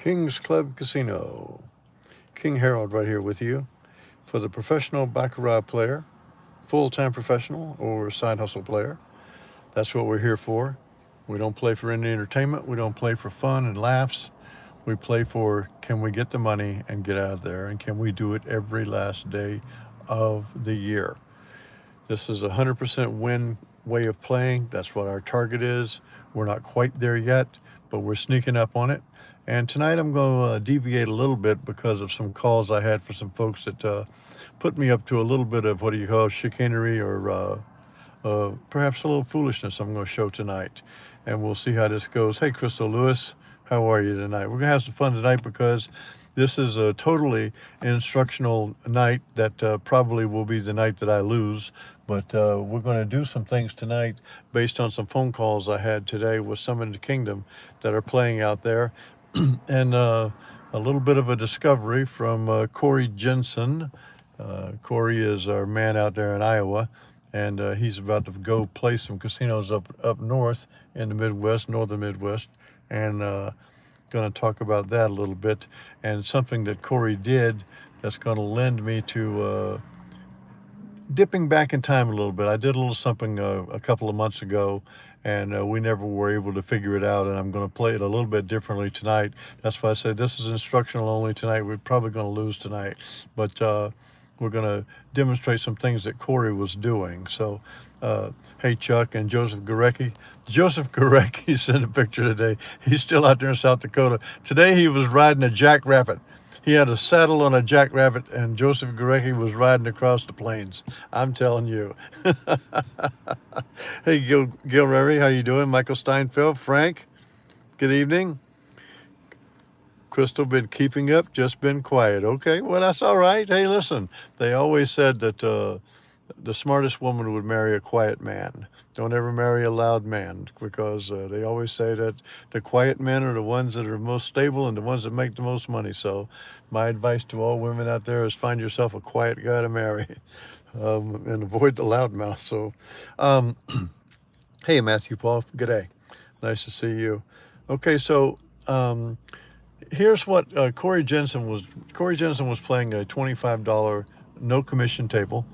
King's Club Casino. King Harold right here with you for the professional Baccarat player, full-time professional or side hustle player. That's what we're here for. We don't play for any entertainment. We don't play for fun and laughs. We play for can we get the money and get out of there, and can we do it every last day of the year. This is a 100% win way of playing. That's what our target is. We're not quite there yet, but we're sneaking up on it. And tonight I'm going to deviate a little bit because of some calls I had for some folks that put me up to a little bit of what do you call chicanery or perhaps a little foolishness I'm going to show tonight. And we'll see how this goes. Hey, Crystal Lewis, how are you tonight? We're going to have some fun tonight because this is a totally instructional night that probably will be the night that I lose. But we're going to do some things tonight based on some phone calls I had today with some in the kingdom that are playing out there. And a little bit of a discovery from Corey Jensen. Corey is our man out there in Iowa, and he's about to go play some casinos up north in the Midwest, northern Midwest, and going to talk about that a little bit, and something that Corey did that's going to lend me to dipping back in time a little bit. I did a little something a couple of months ago, and we never were able to figure it out, and I'm going to play it a little bit differently tonight. That's why I said this is instructional only tonight. We're probably going to lose tonight, but we're going to demonstrate some things that Corey was doing. So, hey, Chuck and Joseph Gorecki. Joseph Gorecki sent a picture today. He's still out there in South Dakota. Today he was riding a jackrabbit. He had a saddle on a jackrabbit, and Joseph Gorecki was riding across the plains. I'm telling you. Hey, Gil Rary, how you doing? Michael Steinfeld, Frank, good evening. Crystal, been keeping up, just been quiet. Okay, well, that's all right. Hey, listen, they always said that the smartest woman would marry a quiet man. Don't ever marry a loud man, because they always say that the quiet men are the ones that are most stable and the ones that make the most money. So my advice to all women out there is find yourself a quiet guy to marry, and avoid the loudmouth. So, hey, Matthew Paul, good day. Nice to see you. Okay, so here's what Corey Jensen was. Corey Jensen was playing a $25 no commission table,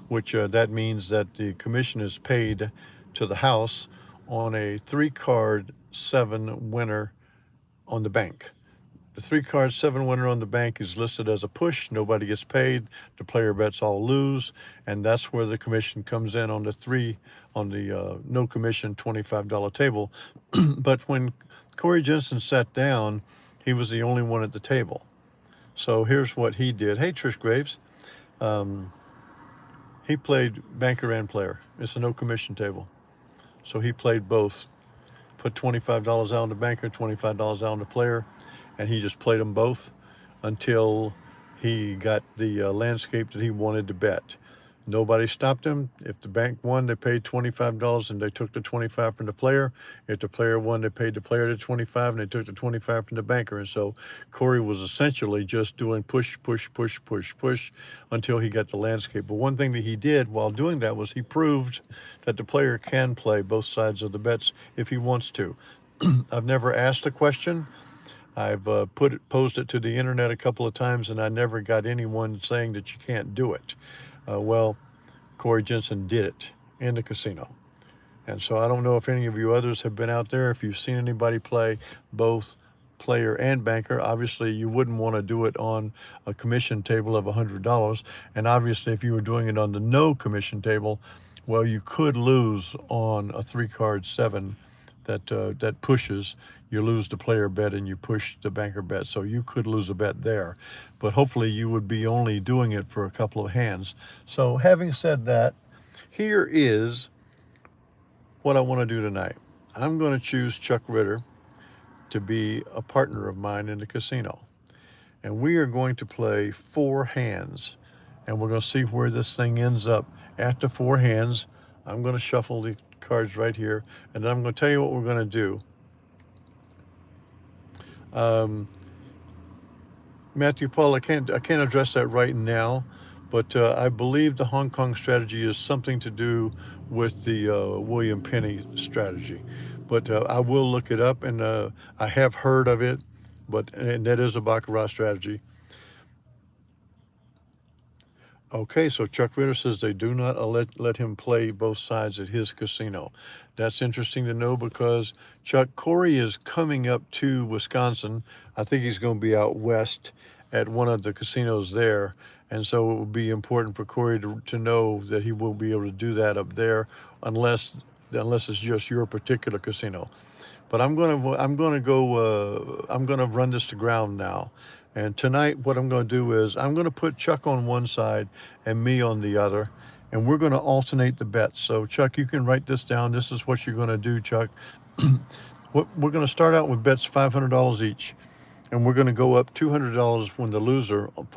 which that means that the commission is paid to the house on a 3-card 7 winner on the bank. The 3-card 7 winner on the bank is listed as a push. Nobody gets paid. The player bets all lose, and that's where the commission comes in on the no commission $25 table. But when Corey Jensen sat down, he was the only one at the table. So here's what he did. Hey, Trish Graves. He played banker and player. It's a no commission table. So he played both. Put $25 out on the banker, $25 out on the player, and he just played them both until he got the landscape that he wanted to bet. Nobody stopped him. If the bank won, they paid $25 and they took the 25 from the player. If the player won, they paid the player the 25 and they took the 25 from the banker. And so Corey was essentially just doing push, push, push, push, push until he got the landscape. But one thing that he did while doing that was he proved that the player can play both sides of the bets if he wants to. I've never asked a question. I've posed it to the internet a couple of times, and I never got anyone saying that you can't do it. Well, Corey Jensen did it in the casino. And so I don't know if any of you others have been out there, if you've seen anybody play both player and banker. Obviously, you wouldn't want to do it on a commission table of $100. And obviously, if you were doing it on the no commission table, well, you could lose on a 3-card 7 that pushes. You lose the player bet and you push the banker bet. So you could lose a bet there. But hopefully you would be only doing it for a couple of hands. So having said that, here is what I want to do tonight. I'm going to choose Chuck Ritter to be a partner of mine in the casino. And we are going to play 4 hands. And we're going to see where this thing ends up. After 4 hands, I'm going to shuffle the cards right here. And then I'm going to tell you what we're going to do. Matthew Paul, I can't address that right now, but I believe the Hong Kong strategy is something to do with the William Penny strategy. But I will look it up, and I have heard of it. and that is a baccarat strategy. Okay, so Chuck Ritter says they do not let him play both sides at his casino. That's interesting to know because Chuck Corey is coming up to Wisconsin. I think he's going to be out west at one of the casinos there. And so it would be important for Corey to know that he will be able to do that up there unless it's just your particular casino. But I'm gonna run this to ground now. And tonight, what I'm going to do is I'm going to put Chuck on one side and me on the other, and we're going to alternate the bets. So, Chuck, you can write this down. This is what you're going to do, Chuck. We're going to start out with bets $500 each, and we're going to go up $200 for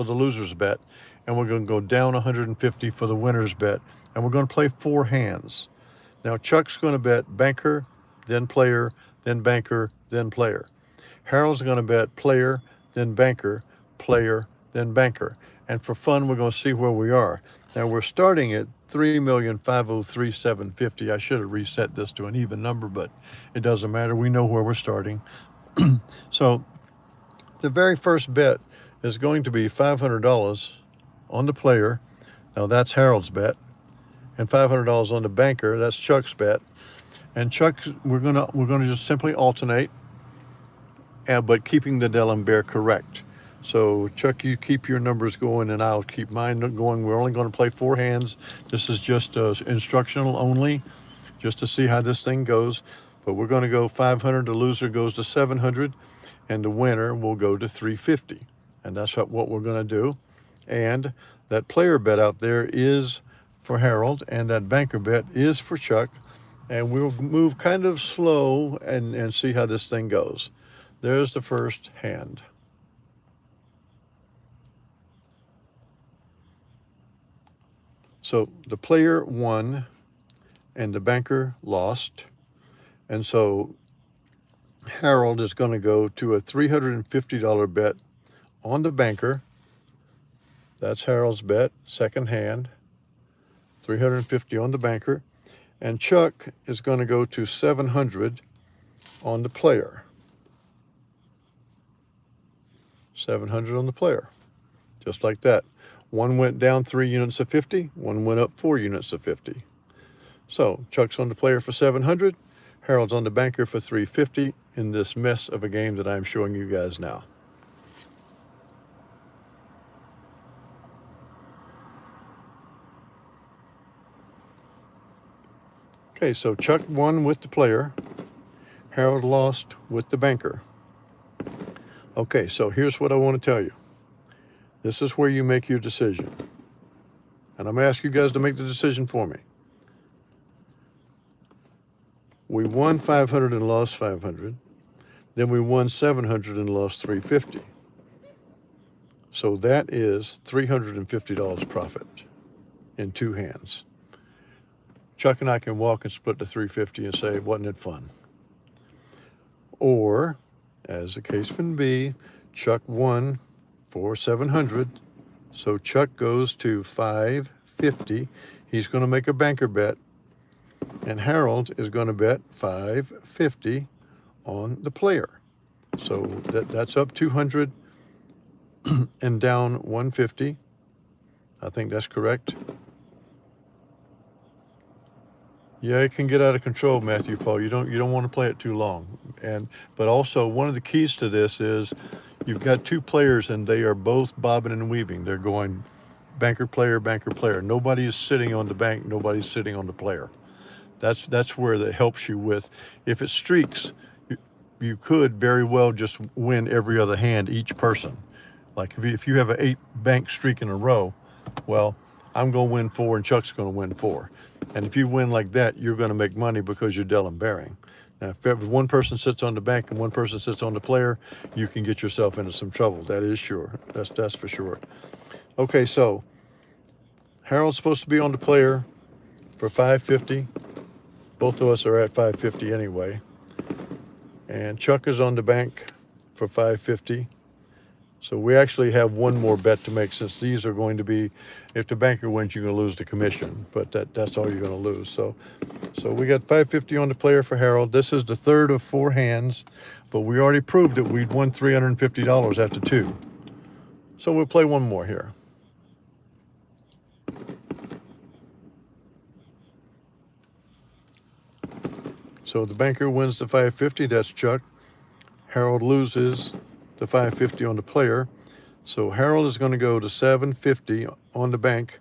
the loser's bet, and we're going to go down $150 for the winner's bet, and we're going to play 4 hands. Now, Chuck's going to bet banker, then player, then banker, then player. Harold's going to bet player, then banker, player, then banker. And for fun, we're going to see where we are. Now, we're starting at $3,503,750. I should have reset this to an even number, but it doesn't matter. We know where we're starting. So the very first bet is going to be $500 on the player. Now, that's Harold's bet. And $500 on the banker. That's Chuck's bet. And Chuck, we're gonna just simply alternate, but keeping the D'Alembert correct. So Chuck, you keep your numbers going, and I'll keep mine going. We're only going to play 4 hands. This is just instructional only, just to see how this thing goes. But we're going to go 500. The loser goes to 700, and the winner will go to 350. And that's what we're going to do. And that player bet out there is for Harold, and that banker bet is for Chuck. And we'll move kind of slow and see how this thing goes. There's the first hand. So the player won and the banker lost. And so Harold is going to go to a $350 bet on the banker. That's Harold's bet, second hand. $350 on the banker. And Chuck is going to go to 700 on the player. 700 on the player. Just like that. One went down 3 units of 50. One went up 4 units of 50. So Chuck's on the player for 700. Harold's on the banker for 350 in this mess of a game that I'm showing you guys now. Okay, so Chuck won with the player. Harold lost with the banker. Okay, so here's what I want to tell you. This is where you make your decision. And I'm going to ask you guys to make the decision for me. We won 500 and lost 500. Then we won 700 and lost 350. So that is $350 profit in 2 hands. Chuck and I can walk and split the 350 and say, wasn't it fun? Or, as the case may be, Chuck won for 700. So Chuck goes to 550. He's going to make a banker bet. And Harold is going to bet 550 on the player. So that's up 200 and down 150. I think that's correct. Yeah, it can get out of control, Matthew Paul. You don't want to play it too long. But also one of the keys to this is you've got 2 players and they are both bobbing and weaving. They're going banker, player, banker, player. Nobody is sitting on the bank. Nobody's sitting on the player. That's where that helps you with. If it streaks, you could very well just win every other hand, each person. Like if you have an 8 bank streak in a row, well, I'm going to win 4 and Chuck's going to win 4. And if you win like that, you're going to make money because you're D'Alembert. Now, if one person sits on the bank and one person sits on the player, you can get yourself into some trouble. That is sure. That's for sure. Okay, so Harold's supposed to be on the player for 550. Both of us are at 550 anyway. And Chuck is on the bank for 550. So we actually have one more bet to make, since these are going to be, if the banker wins, you're going to lose the commission, but that's all you're going to lose. So we got 550 on the player for Harold. This is the third of 4 hands, but we already proved it. We'd won $350 after 2. So we'll play one more here. So the banker wins the 550. That's Chuck. Harold loses the 550 on the player. So Harold is going to go to 750 on the bank,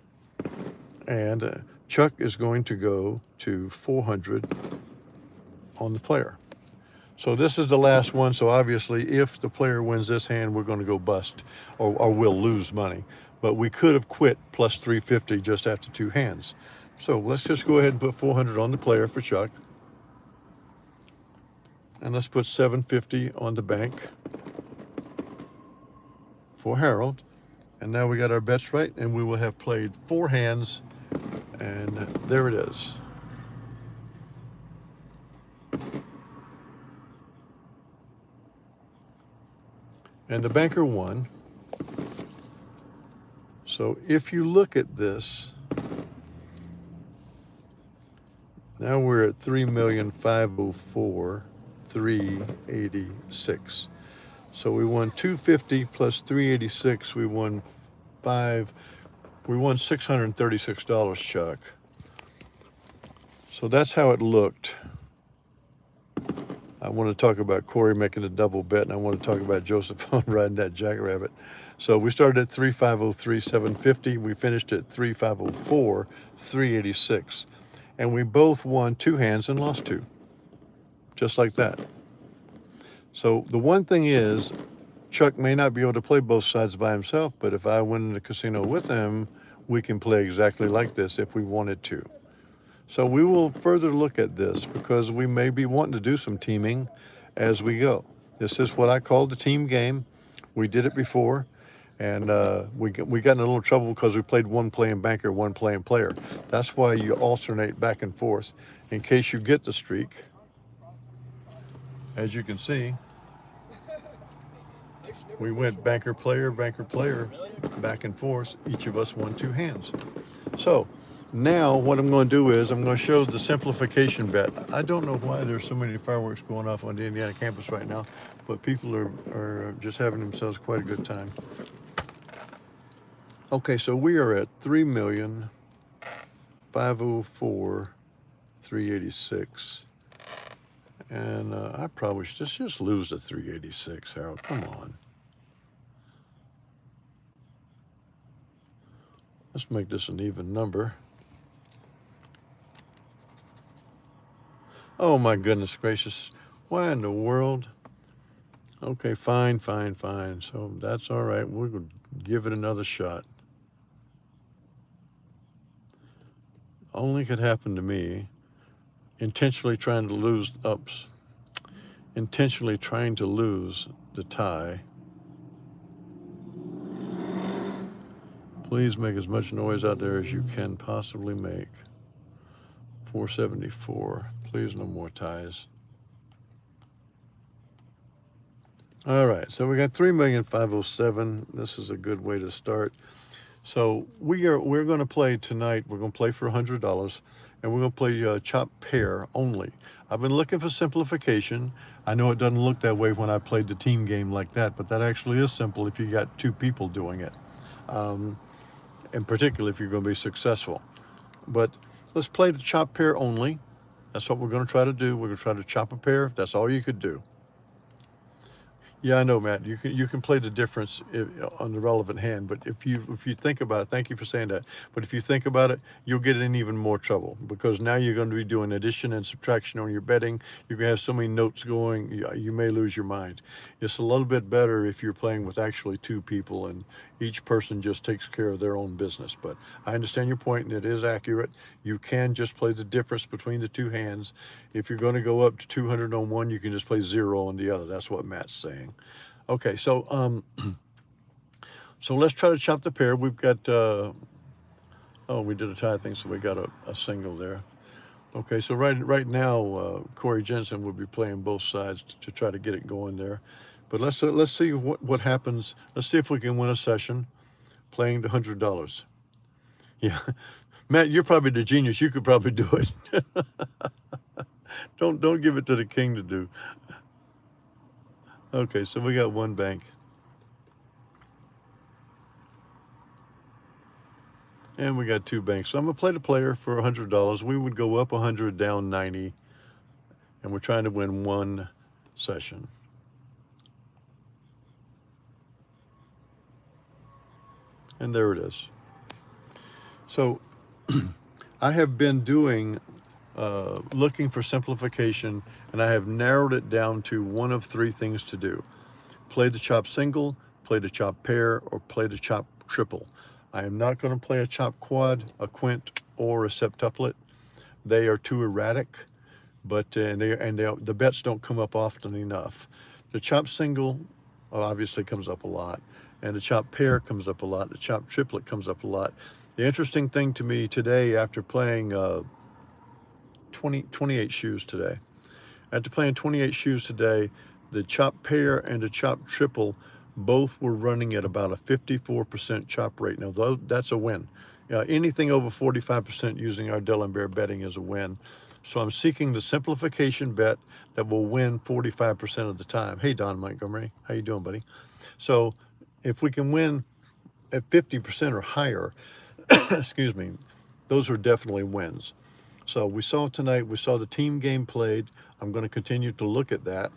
and Chuck is going to go to 400 on the player. So this is the last one. So obviously, if the player wins this hand, we're going to go bust, or we'll lose money. But we could have quit plus 350 just after 2 hands. So let's just go ahead and put 400 on the player for Chuck. And let's put 750 on the bank for Harold. And now we got our bets right, and we will have played 4 hands, and there it is. And the banker won. So if you look at this, now we're at 3,504,386. So we won 250 plus 386. We won $636, Chuck. So that's how it looked. I want to talk about Corey making a double bet, and I want to talk about Joseph riding that jackrabbit. So we started at 3,503,750. We finished at 3,504,386. And we both won 2 hands and lost 2. Just like that. So the one thing is, Chuck may not be able to play both sides by himself, but if I win in the casino with him, we can play exactly like this if we wanted to. So we will further look at this, because we may be wanting to do some teaming as we go. This is what I call the team game. We did it before, and we got in a little trouble because we played one playing banker, one playing player. That's why you alternate back and forth in case you get the streak. As you can see, we went banker, player, back and forth. Each of us won 2 hands. So now what I'm going to do is I'm going to show the simplification bet. I don't know why there's so many fireworks going off on the Indiana campus right now, but people are just having themselves quite a good time. Okay, so we are at 3,504,386. And I probably should just lose the 386, Harold. Come on. Let's make this an even number. Oh my goodness gracious. Why in the world? Okay, fine. So that's all right. We're going to give it another shot. Only could happen to me. Intentionally trying to lose the tie. Please make as much noise out there as you can possibly make. 474. Please, no more ties. All right, so we got 3,507,000. This is a good way to start. So we're going to play tonight. We're going to play for $100, and we're going to play chop pair only. I've been looking for simplification. I know it doesn't look that way when I played the team game like that, but that actually is simple if you got 2 people doing it, in particular if you're going to be successful. But let's play the chop pair only. That's what we're going to try to do. We're going to try to chop a pair. That's all you could do. Yeah, I know, Matt. You can play the difference on the relevant hand, but if you think about it, thank you for saying that. But if you think about it, you'll get in even more trouble, because now you're going to be doing addition and subtraction on your betting. You're going to have so many notes going, you may lose your mind. It's a little bit better if you're playing with actually 2 people and each person just takes care of their own business. But I understand your point, and it is accurate. You can just play the difference between the 2 hands. If you're going to go up to 200 on one, you can just play 0 on the other. That's what Matt's saying. Okay, so so let's try to chop the pair. We've got oh, we did a tie thing, so we got a single there. Okay, so right now Corey Jensen would be playing both sides to try to get it going there. But let's see what happens. Let's see if we can win a session playing the $100. Yeah, Matt, you're probably the genius. You could probably do it. Don't give it to the king to do. Okay, so we got one bank. And we got two banks. So I'm gonna play the player for $100. We would go up 100, down 90, and we're trying to win one session. And there it is. So I have been doing looking for simplification, and I have narrowed it down to one of three things to do: play the chop single, play the chop pair, or play the chop triple. I am not going to play a chop quad, a quint, or a septuplet. They are too erratic, but the bets don't come up often enough. The chop single obviously comes up a lot, and the chop pair comes up a lot. The chop triplet comes up a lot. The interesting thing to me today, after playing 28 shoes today, after playing 28 shoes today, the chop pair and the chop triple both were running at about a 54% chop rate. Now, that's a win. Anything over 45% using our D'Alembert betting is a win. So I'm seeking the simplification bet that will win 45% of the time. Hey, Don Montgomery, how you doing, buddy? So if we can win at 50% or higher, excuse me, those are definitely wins. So we saw tonight, we saw the team game played. I'm going to continue to look at that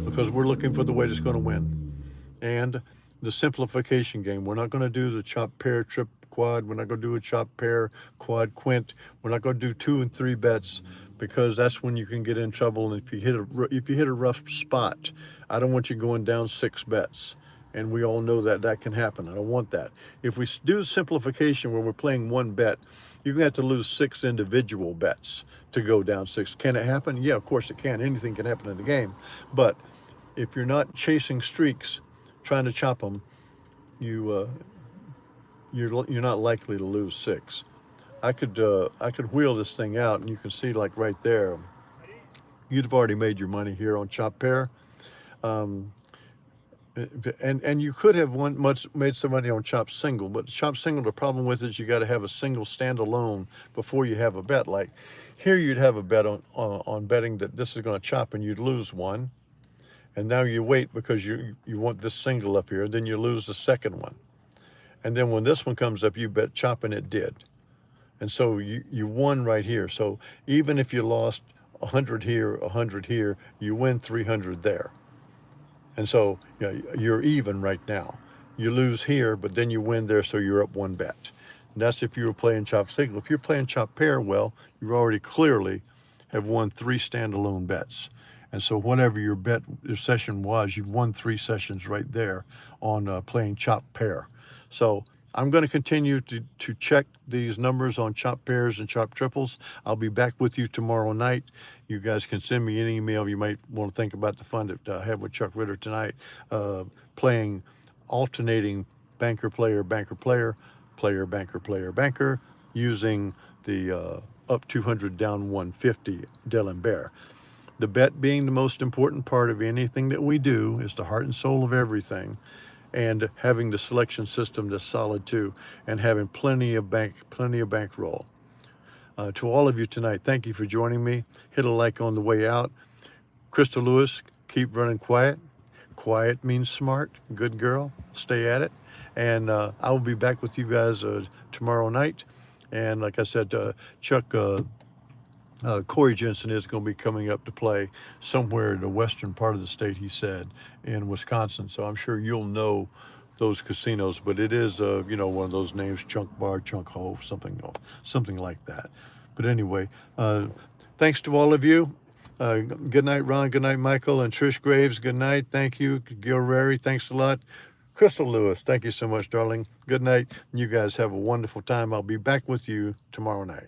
because we're looking for the way that's going to win. And the simplification game, we're not going to do the chop pair trip quad. We're not going to do a chop pair quad quint. We're not going to do 2 and 3 bets, because that's when you can get in trouble. And if you hit a rough spot, I don't want you going down 6 bets. And we all know that can happen. I don't want that. If we do simplification where we're playing one bet, you're going to have to lose 6 individual bets to go down 6. Can it happen? Yeah, of course it can. Anything can happen in the game. But if you're not chasing streaks, trying to chop them, you're not likely to lose 6. I could wheel this thing out, and you can see, like right there, you'd have already made your money here on chop pair. And you could have made some money on chop single, but chop single, the problem with it is you got to have a single standalone before you have a bet. Like here, you'd have a bet on betting that this is going to chop, and you'd lose 1, and now you wait because you want this single up here, then you lose the second one, and then when this one comes up, you bet chop, and it did, and so you won right here. So even if you lost 100 here, 100 here, you win 300 there. And so you're even right now. You lose here, but then you win there, so you're up 1 bet. And that's if you were playing chop single. If you're playing chop pair, well, you already clearly have won 3 standalone bets. And so whatever your session was, you've won 3 sessions right there on playing chop pair. So I'm going to continue to check these numbers on chop pairs and chop triples. I'll be back with you tomorrow night. You guys can send me an email. You might want to think about the fun that I have with Chuck Ritter tonight, playing alternating banker, player, banker, player, player, banker, player, banker, using the up 200, down 150 D'Alembert. The bet being the most important part of anything that we do, is the heart and soul of everything. And having the selection system that's solid too, and having plenty of bankroll. To all of you tonight, thank you for joining me. Hit a like on the way out. Crystal Lewis, keep running quiet. Quiet means smart. Good girl. Stay at it. And I will be back with you guys tomorrow night. And like I said, Chuck, Corey Jensen is going to be coming up to play somewhere in the western part of the state, he said, in Wisconsin. So I'm sure you'll know those casinos, but it is, one of those names, Chunk Bar, Chunk Hole, something like that. But anyway, thanks to all of you. Good night, Ron. Good night, Michael. And Trish Graves, good night. Thank you. Gil Rary, thanks a lot. Crystal Lewis, thank you so much, darling. Good night. You guys have a wonderful time. I'll be back with you tomorrow night.